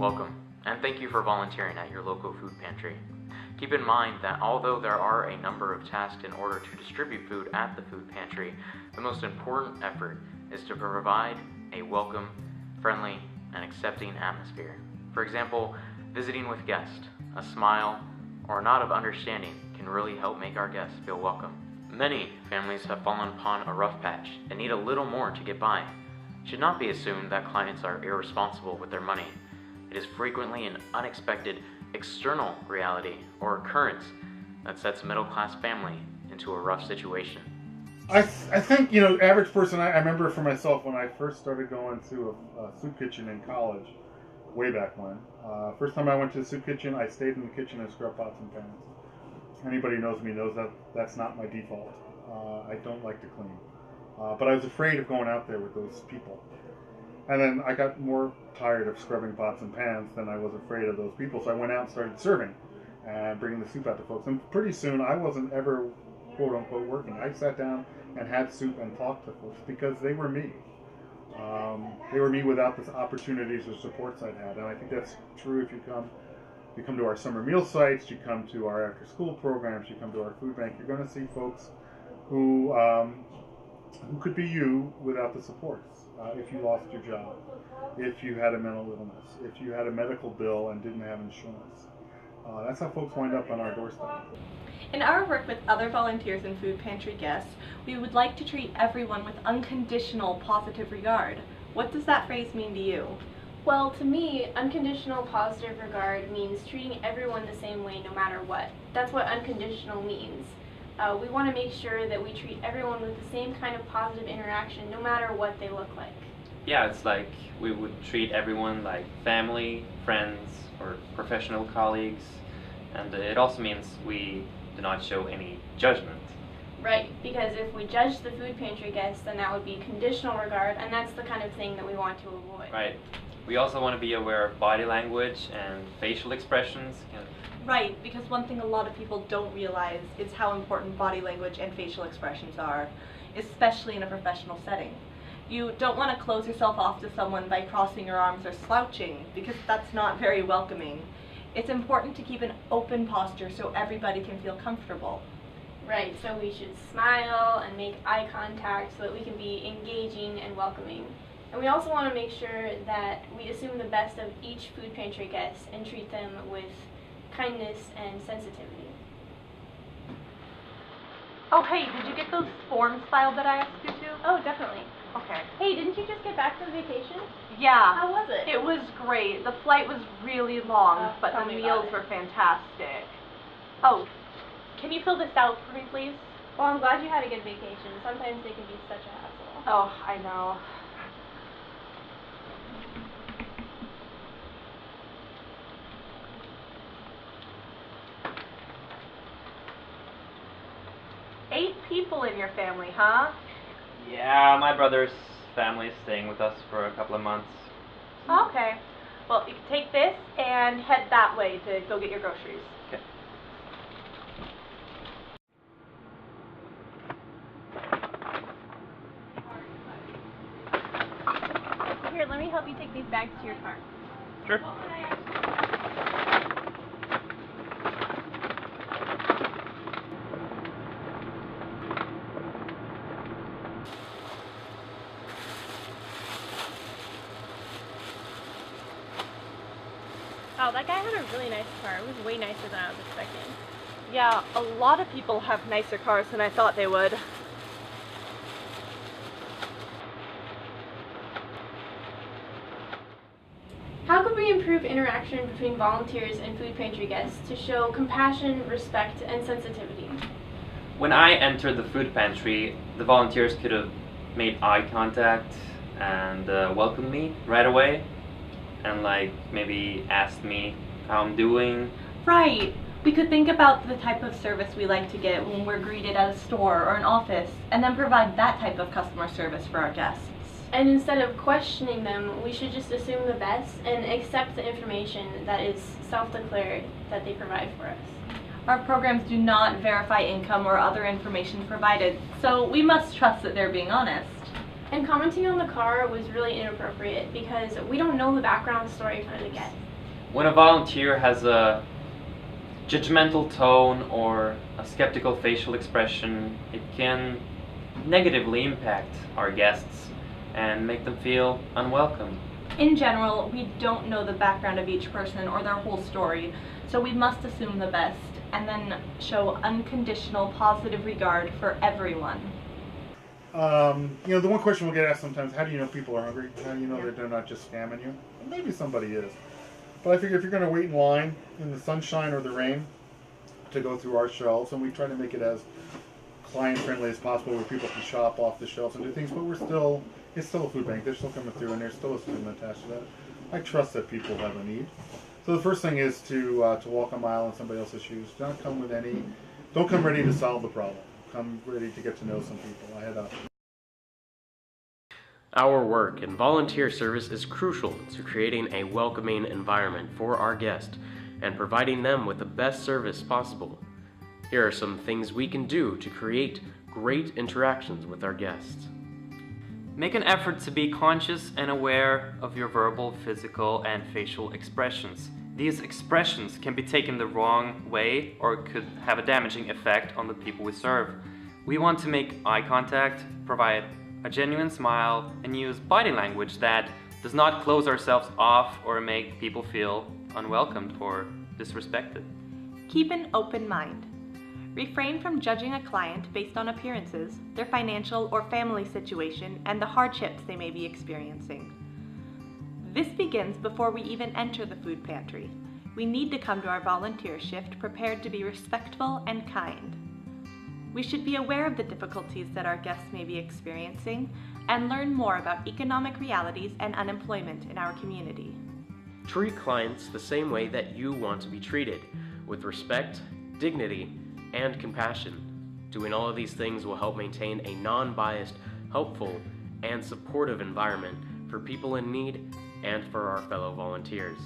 Welcome, and thank you for volunteering at your local food pantry. Keep in mind that although there are a number of tasks in order to distribute food at the food pantry, the most important effort is to provide a welcome, friendly, and accepting atmosphere. For example, visiting with guests, a smile, or a nod of understanding can really help make our guests feel welcome. Many families have fallen upon a rough patch and need a little more to get by. It should not be assumed that clients are irresponsible with their money. It is frequently an unexpected external reality or occurrence that sets a middle-class family into a rough situation. I think, average person, I remember for myself when I first started going to a soup kitchen in college, way back when. First time I went to the soup kitchen, I stayed in the kitchen and scrubbed pots and pans. Anybody knows me knows that that's not my default. I don't like to clean. But I was afraid of going out there with those people. And then I got more tired of scrubbing pots and pans than I was afraid of those people. So I went out and started serving and bringing the soup out to folks. And pretty soon I wasn't ever, quote unquote, working. I sat down and had soup and talked to folks because they were me. They were me without the opportunities or supports I'd had. And I think that's true if you come to our summer meal sites, you come to our after school programs, you come to our food bank, you're going to see folks who could be you without the supports. If you lost your job, if you had a mental illness, if you had a medical bill and didn't have insurance. That's how folks wind up on our doorstep. In our work with other volunteers and food pantry guests, we would like to treat everyone with unconditional positive regard. What does that phrase mean to you? Well, to me, unconditional positive regard means treating everyone the same way no matter what. That's what unconditional means. We want to make sure that we treat everyone with the same kind of positive interaction no matter what they look like. Yeah, it's like we would treat everyone like family, friends, or professional colleagues, and it also means we do not show any judgment. Right, because if we judge the food pantry guests, then that would be conditional regard, and that's the kind of thing that we want to avoid. Right. We also want to be aware of body language and facial expressions. Right, because one thing a lot of people don't realize is how important body language and facial expressions are, especially in a professional setting. You don't want to close yourself off to someone by crossing your arms or slouching, because that's not very welcoming. It's important to keep an open posture so everybody can feel comfortable. Right, so we should smile and make eye contact so that we can be engaging and welcoming. And we also want to make sure that we assume the best of each food pantry guest and treat them with kindness and sensitivity. Oh hey, did you get those forms filed that I asked you to? Oh, definitely. Okay. Hey, didn't you just get back from vacation? Yeah. How was it? It was great. The flight was really long, but tell the me meals about it. were fantastic. Oh, can you fill this out for me, please? Well, I'm glad you had a good vacation. Sometimes they can be such a hassle. Oh, I know. Eight people in your family, huh? Yeah, my brother's family is staying with us for a couple of months. Okay. Well, you can take this and head that way to go get your groceries. Okay. Here, let me help you take these bags to your car. Sure. Oh, that guy had a really nice car. It was way nicer than I was expecting. Yeah, a lot of people have nicer cars than I thought they would. How could we improve interaction between volunteers and food pantry guests to show compassion, respect, and sensitivity? When I entered the food pantry, the volunteers could have made eye contact and welcomed me right away, and like maybe asked me how I'm doing. Right. We could think about the type of service we like to get when we're greeted at a store or an office, and then provide that type of customer service for our guests. And instead of questioning them, we should just assume the best and accept the information that is self-declared that they provide for us. Our programs do not verify income or other information provided, so we must trust that they're being honest. And commenting on the car was really inappropriate because we don't know the background story for the guest. When a volunteer has a judgmental tone or a skeptical facial expression, it can negatively impact our guests and make them feel unwelcome. In general, we don't know the background of each person or their whole story, so we must assume the best and then show unconditional positive regard for everyone. The one question we'll get asked sometimes, how do you know people are hungry? How do you know that they're not just scamming you? Well, maybe somebody is. But I figure if you're going to wait in line in the sunshine or the rain to go through our shelves, and we try to make it as client-friendly as possible where people can shop off the shelves and do things, but it's still a food bank. They're still coming through, and there's still a student attached to that. I trust that people have a need. So the first thing is to walk a mile in somebody else's shoes. Don't come ready to solve the problem. Come ready to get to know some people. Our work in volunteer service is crucial to creating a welcoming environment for our guests and providing them with the best service possible. Here are some things we can do to create great interactions with our guests. Make an effort to be conscious and aware of your verbal, physical, and facial expressions. These expressions can be taken the wrong way or could have a damaging effect on the people we serve. We want to make eye contact, provide a genuine smile, and use body language that does not close ourselves off or make people feel unwelcomed or disrespected. Keep an open mind. Refrain from judging a client based on appearances, their financial or family situation, and the hardships they may be experiencing. This begins before we even enter the food pantry. We need to come to our volunteer shift prepared to be respectful and kind. We should be aware of the difficulties that our guests may be experiencing and learn more about economic realities and unemployment in our community. Treat clients the same way that you want to be treated, with respect, dignity, and compassion. Doing all of these things will help maintain a non-biased, helpful, and supportive environment for people in need and for our fellow volunteers.